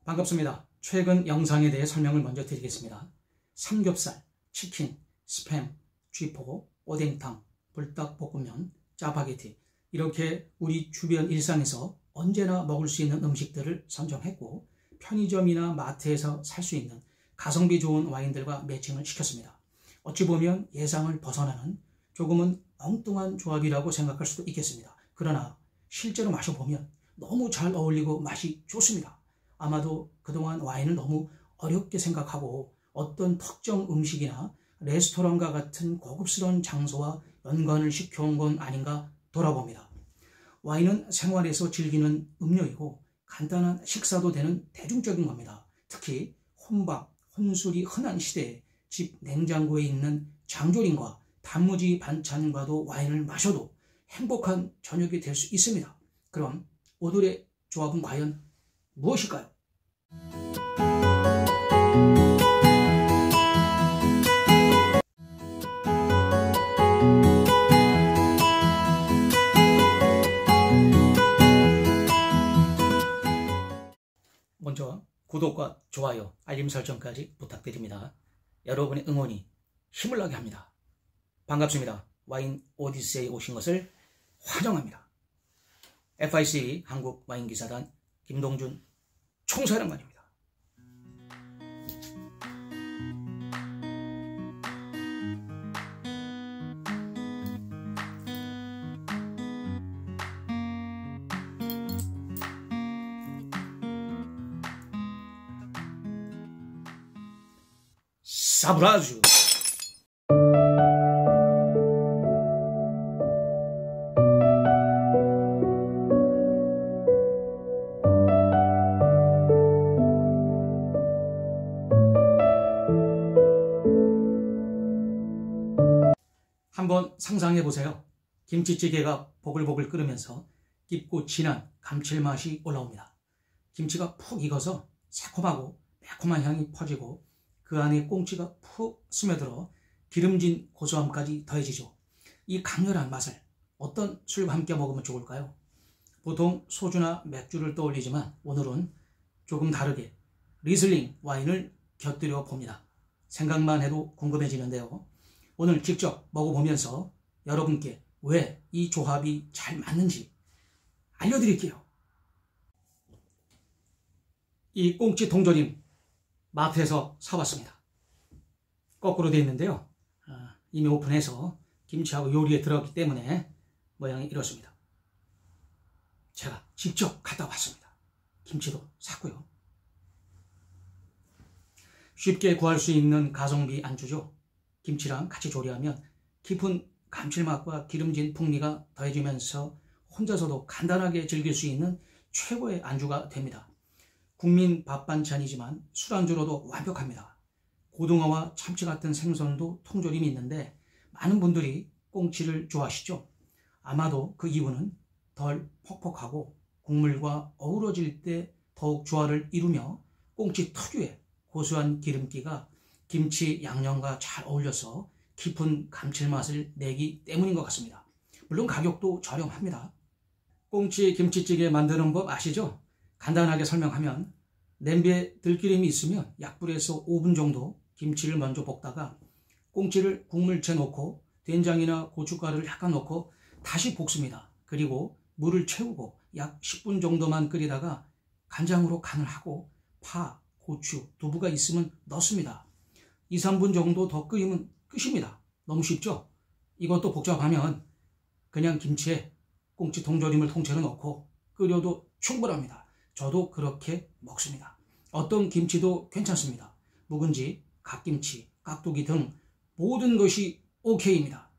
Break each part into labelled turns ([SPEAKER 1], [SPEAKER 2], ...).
[SPEAKER 1] 반갑습니다. 최근 영상에 대해 설명을 먼저 드리겠습니다. 삼겹살, 치킨, 스팸, 쥐포, 오뎅탕, 불닭볶음면, 짜파게티 이렇게 우리 주변 일상에서 언제나 먹을 수 있는 음식들을 선정했고 편의점이나 마트에서 살 수 있는 가성비 좋은 와인들과 매칭을 시켰습니다. 어찌 보면 예상을 벗어나는 조금은 엉뚱한 조합이라고 생각할 수도 있겠습니다. 그러나 실제로 마셔보면 너무 잘 어울리고 맛이 좋습니다. 아마도 그동안 와인을 너무 어렵게 생각하고 어떤 특정 음식이나 레스토랑과 같은 고급스러운 장소와 연관을 시켜온 건 아닌가 돌아봅니다. 와인은 생활에서 즐기는 음료이고 간단한 식사도 되는 대중적인 겁니다. 특히 혼밥, 혼술이 흔한 시대에 집 냉장고에 있는 장조림과 단무지 반찬과도 와인을 마셔도 행복한 저녁이 될 수 있습니다. 그럼 오늘의 조합은 과연 무엇일까요? 먼저 구독과 좋아요, 알림 설정까지 부탁드립니다. 여러분의 응원이 힘을 나게 합니다. 반갑습니다. 와인 오디세이에 오신 것을 환영합니다. FIC 한국 와인기사단 김동준 총사령관입니다. 사브라주 한번 상상해 보세요. 김치찌개가 보글보글 끓으면서 깊고 진한 감칠맛이 올라옵니다. 김치가 푹 익어서 새콤하고 매콤한 향이 퍼지고 그 안에 꽁치가 푹 스며들어 기름진 고소함까지 더해지죠. 이 강렬한 맛을 어떤 술과 함께 먹으면 좋을까요? 보통 소주나 맥주를 떠올리지만 오늘은 조금 다르게 리슬링 와인을 곁들여 봅니다. 생각만 해도 궁금해지는데요. 오늘 직접 먹어보면서 여러분께 왜 이 조합이 잘 맞는지 알려드릴게요. 이 꽁치 통조림 마트에서 사왔습니다. 거꾸로 되어 있는데요. 이미 오픈해서 김치하고 요리에 들어갔기 때문에 모양이 이렇습니다. 제가 직접 갖다 왔습니다. 김치도 샀고요. 쉽게 구할 수 있는 가성비 안주죠. 김치랑 같이 조리하면 깊은 감칠맛과 기름진 풍미가 더해지면서 혼자서도 간단하게 즐길 수 있는 최고의 안주가 됩니다. 국민 밥 반찬이지만 술안주로도 완벽합니다. 고등어와 참치 같은 생선도 통조림이 있는데 많은 분들이 꽁치를 좋아하시죠. 아마도 그 이유는 덜 퍽퍽하고 국물과 어우러질 때 더욱 조화를 이루며 꽁치 특유의 고소한 기름기가 김치 양념과 잘 어울려서 깊은 감칠맛을 내기 때문인 것 같습니다. 물론 가격도 저렴합니다. 꽁치 김치찌개 만드는 법 아시죠? 간단하게 설명하면 냄비에 들기름이 있으면 약불에서 5분 정도 김치를 먼저 볶다가 꽁치를 국물채 넣고 된장이나 고춧가루를 약간 넣고 다시 볶습니다. 그리고 물을 채우고 약 10분 정도만 끓이다가 간장으로 간을 하고 파, 고추, 두부가 있으면 넣습니다. 2, 3분 정도 더 끓이면 끝입니다. 너무 쉽죠? 이것도 복잡하면 그냥 김치에 꽁치 통조림을 통째로 넣고 끓여도 충분합니다. 저도 그렇게 먹습니다. 어떤 김치도 괜찮습니다. 묵은지, 갓김치, 깍두기 등 모든 것이 오케이입니다.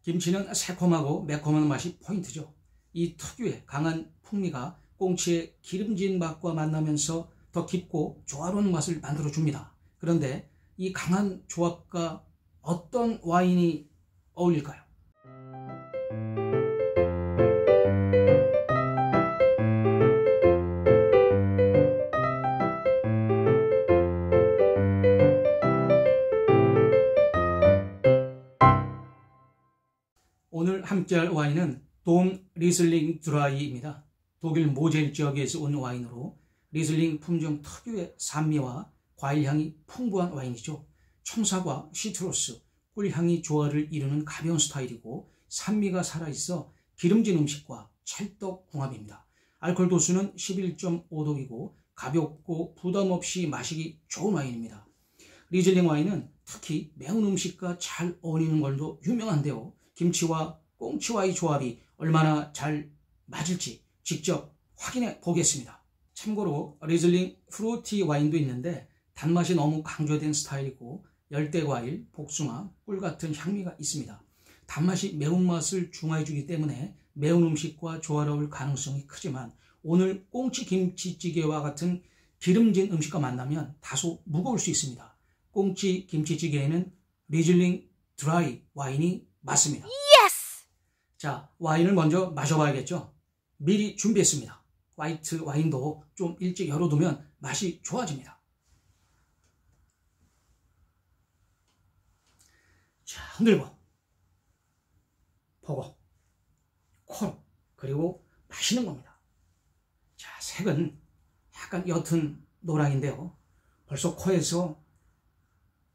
[SPEAKER 1] 김치는 새콤하고 매콤한 맛이 포인트죠. 이 특유의 강한 풍미가 꽁치의 기름진 맛과 만나면서 더 깊고 조화로운 맛을 만들어줍니다. 그런데 이 강한 조합과 어떤 와인이 어울릴까요? 오늘 함께할 와인은 돔 리슬링 드라이입니다. 독일 모젤 지역에서 온 와인으로 리슬링 품종 특유의 산미와 과일향이 풍부한 와인이죠. 청사과, 시트러스, 꿀향이 조화를 이루는 가벼운 스타일이고 산미가 살아있어 기름진 음식과 찰떡궁합입니다. 알코올 도수는 11.5도이고 가볍고 부담 없이 마시기 좋은 와인입니다. 리즐링 와인은 특히 매운 음식과 잘 어울리는 걸로 유명한데요. 김치와 꽁치와의 조합이 얼마나 잘 맞을지 직접 확인해 보겠습니다. 참고로 리즐링 프루티 와인도 있는데 단맛이 너무 강조된 스타일이고 열대과일, 복숭아, 꿀 같은 향미가 있습니다. 단맛이 매운맛을 중화해주기 때문에 매운 음식과 조화로울 가능성이 크지만 오늘 꽁치 김치찌개와 같은 기름진 음식과 만나면 다소 무거울 수 있습니다. 꽁치 김치찌개에는 리즐링 드라이 와인이 맞습니다.
[SPEAKER 2] Yes!
[SPEAKER 1] 자, 와인을 먼저 마셔봐야겠죠. 미리 준비했습니다. 화이트 와인도 좀 일찍 열어두면 맛이 좋아집니다. 자, 흔들고 보고 코로 그리고 마시는 겁니다. 자, 색은 약간 옅은 노랑인데요. 벌써 코에서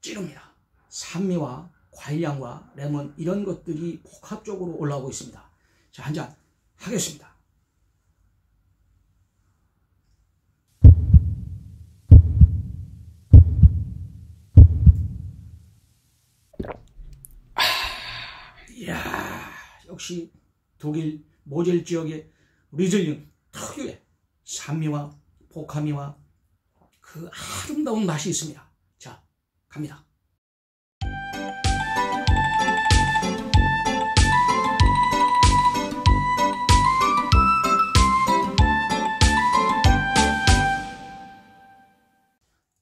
[SPEAKER 1] 찌릅니다. 산미와 과일향과 레몬 이런 것들이 복합적으로 올라오고 있습니다. 자, 한잔 하겠습니다. 이야, 역시 독일 모젤 지역의 리즐링 특유의 산미와 복합미와 그 아름다운 맛이 있습니다. 자, 갑니다.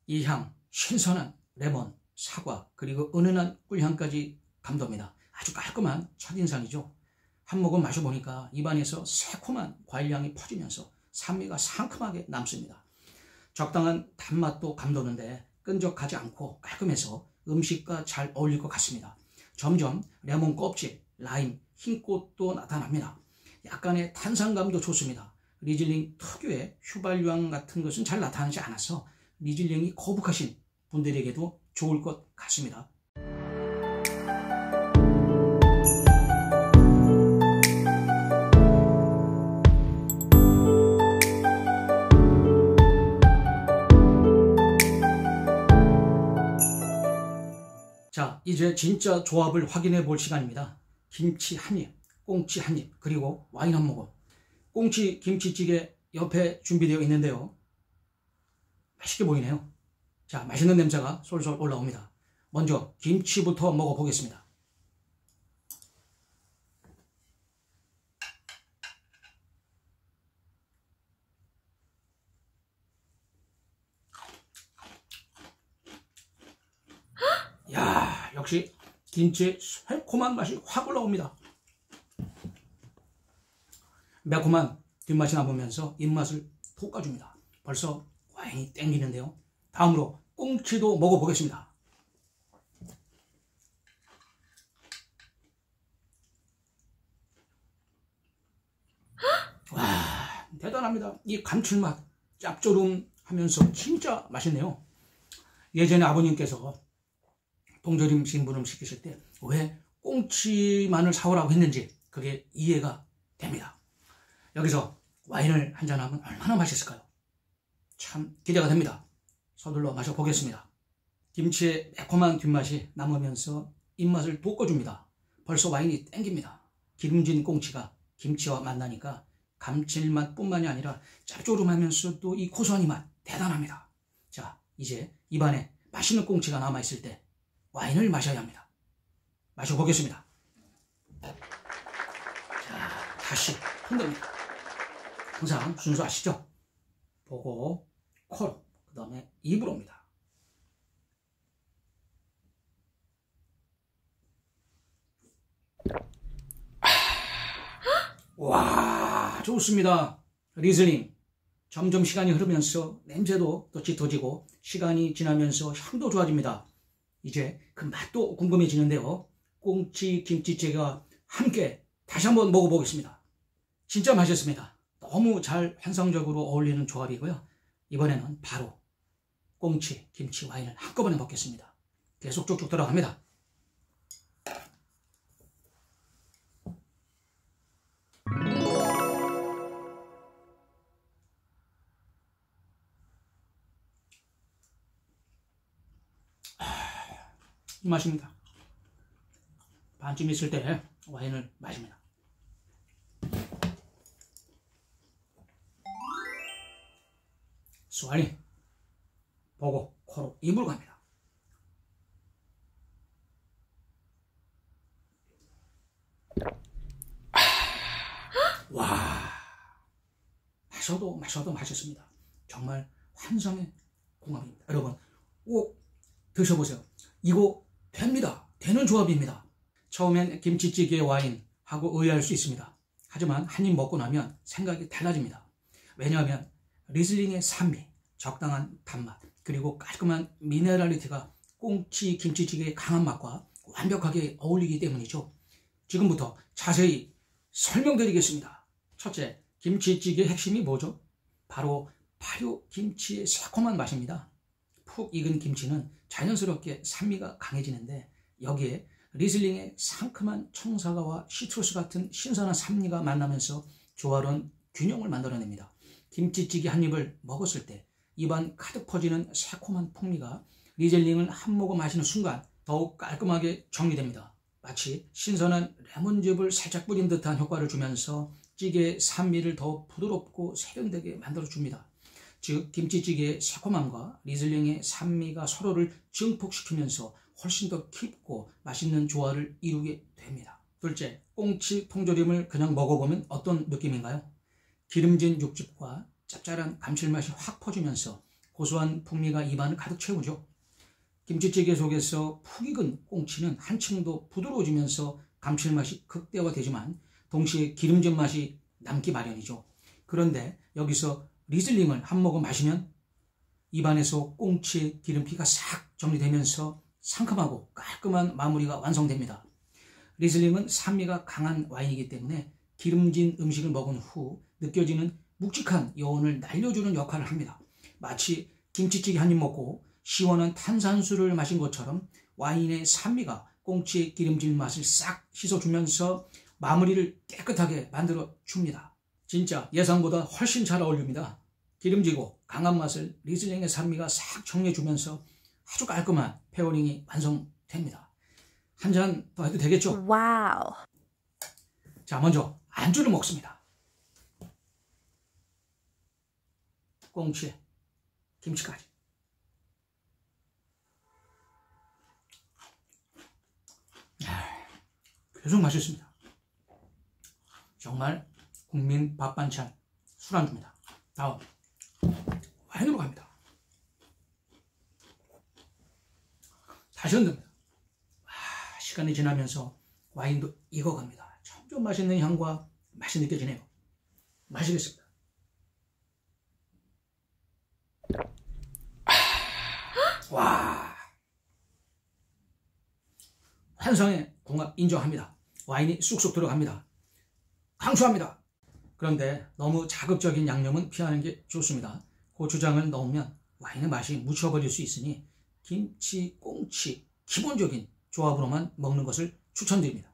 [SPEAKER 1] 이 향, 신선한 레몬, 사과, 그리고 은은한 꿀향까지 감돕니다. 아주 깔끔한 첫인상이죠. 한 모금 마셔보니까 입안에서 새콤한 과일향이 퍼지면서 산미가 상큼하게 남습니다. 적당한 단맛도 감도는데 끈적하지 않고 깔끔해서 음식과 잘 어울릴 것 같습니다. 점점 레몬 껍질, 라임, 흰꽃도 나타납니다. 약간의 탄산감도 좋습니다. 리즐링 특유의 휘발유향 같은 것은 잘 나타나지 않아서 리즐링이 거북하신 분들에게도 좋을 것 같습니다. 자, 이제 진짜 조합을 확인해 볼 시간입니다. 김치 한 입, 꽁치 한 입, 그리고 와인 한 모금. 꽁치 김치찌개 옆에 준비되어 있는데요. 맛있게 보이네요. 자, 맛있는 냄새가 솔솔 올라옵니다. 먼저 김치부터 먹어보겠습니다. 야, 역시 김치의 새콤한 맛이 확 올라옵니다. 매콤한 뒷맛이 남으면서 입맛을 돋궈줍니다. 벌써 와인이 땡기는데요. 다음으로 꽁치도 먹어보겠습니다. 와, 대단합니다. 이 감칠맛 짭조름하면서 진짜 맛있네요. 예전에 아버님께서 동절임 신부름 시키실 때 왜 꽁치만을 사오라고 했는지 그게 이해가 됩니다. 여기서 와인을 한잔하면 얼마나 맛있을까요? 참 기대가 됩니다. 서둘러 마셔보겠습니다. 김치의 매콤한 뒷맛이 남으면서 입맛을 돋궈줍니다. 벌써 와인이 땡깁니다. 기름진 꽁치가 김치와 만나니까 감칠맛뿐만이 아니라 짭조름하면서도 이 고소한 맛 대단합니다. 자, 이제 입안에 맛있는 꽁치가 남아있을 때 와인을 마셔야 합니다. 마셔보겠습니다. 자, 다시 흔듭니다. 항상 순서 아시죠? 보고 코로, 그 다음에 입으로입니다. 와, 좋습니다. 리즐링. 점점 시간이 흐르면서 냄새도 또 짙어지고 시간이 지나면서 향도 좋아집니다. 이제 그 맛도 궁금해지는데요. 꽁치 김치찌개와 함께 다시 한번 먹어보겠습니다. 진짜 맛있습니다. 너무 잘 환상적으로 어울리는 조합이고요. 이번에는 바로 꽁치, 김치, 와인을 한꺼번에 먹겠습니다. 계속 쭉쭉 들어갑니다. 이 맛입니다. 반쯤 있을 때 와인을 마십니다. 쏘아리 보고 코로 입으로 갑니다. 와, 마셔도 맛있습니다. 정말 환상의 궁합입니다. 여러분 꼭 드셔보세요. 이거 됩니다. 되는 조합입니다. 처음엔 김치찌개 와인하고 의아할 수 있습니다. 하지만 한 입 먹고 나면 생각이 달라집니다. 왜냐하면 리슬링의 산미, 적당한 단맛, 그리고 깔끔한 미네랄리티가 꽁치 김치찌개의 강한 맛과 완벽하게 어울리기 때문이죠. 지금부터 자세히 설명드리겠습니다. 첫째, 김치찌개의 핵심이 뭐죠? 바로 발효 김치의 새콤한 맛입니다. 푹 익은 김치는 자연스럽게 산미가 강해지는데 여기에 리슬링의 상큼한 청사과와 시트러스 같은 신선한 산미가 만나면서 조화로운 균형을 만들어냅니다. 김치찌개 한 입을 먹었을 때 입안 가득 퍼지는 새콤한 풍미가 리슬링을 한 모금 마시는 순간 더욱 깔끔하게 정리됩니다. 마치 신선한 레몬즙을 살짝 뿌린 듯한 효과를 주면서 찌개의 산미를 더 부드럽고 세련되게 만들어줍니다. 즉 김치찌개의 새콤함과 리슬링의 산미가 서로를 증폭시키면서 훨씬 더 깊고 맛있는 조화를 이루게 됩니다. 둘째, 꽁치 통조림을 그냥 먹어보면 어떤 느낌인가요? 기름진 육즙과 짭짤한 감칠맛이 확 퍼지면서 고소한 풍미가 입안을 가득 채우죠. 김치찌개 속에서 푹 익은 꽁치는 한층 더 부드러워지면서 감칠맛이 극대화되지만 동시에 기름진 맛이 남기 마련이죠. 그런데 여기서 리슬링을 한 모금 마시면 입안에서 꽁치의 기름기가 싹 정리되면서 상큼하고 깔끔한 마무리가 완성됩니다. 리슬링은 산미가 강한 와인이기 때문에 기름진 음식을 먹은 후 느껴지는 묵직한 여운을 날려주는 역할을 합니다. 마치 김치찌개 한 입 먹고 시원한 탄산수를 마신 것처럼 와인의 산미가 꽁치의 기름진 맛을 싹 씻어주면서 마무리를 깨끗하게 만들어줍니다. 진짜 예상보다 훨씬 잘 어울립니다. 기름지고 강한 맛을 리슬링의 산미가 싹 정리해주면서 아주 깔끔한 페어링이 완성됩니다. 한 잔 더 해도 되겠죠?
[SPEAKER 2] 와우.
[SPEAKER 1] 자, 먼저 안주를 먹습니다. 꽁치에 김치까지. 계속 맛있습니다. 정말 국민 밥 반찬 술안주입니다. 다음 와인으로 갑니다. 다시 흔듭니다. 시간이 지나면서 와인도 익어갑니다. 점점 맛있는 향과 맛이 느껴지네요. 마시겠습니다. 와, 환상의 궁합 인정합니다. 와인이 쑥쑥 들어갑니다. 강추합니다. 그런데 너무 자극적인 양념은 피하는 게 좋습니다. 고추장을 넣으면 와인의 맛이 묻혀버릴 수 있으니 김치, 꽁치 기본적인 조합으로만 먹는 것을 추천드립니다.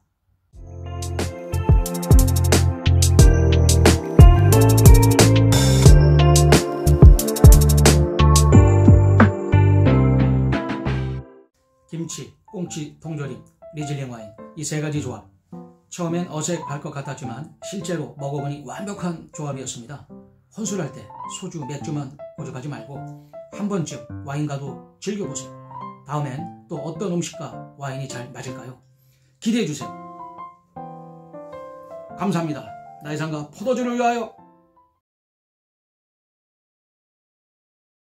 [SPEAKER 1] 김치, 꽁치, 통조림, 리슬링 와인 이 세 가지 조합. 처음엔 어색할 것 같았지만 실제로 먹어보니 완벽한 조합이었습니다. 혼술할 때 소주, 맥주만 고집하지 말고 한 번쯤 와인과도 즐겨보세요. 다음엔 또 어떤 음식과 와인이 잘 맞을까요? 기대해주세요. 감사합니다. 나의 상가 포도주를 위하여.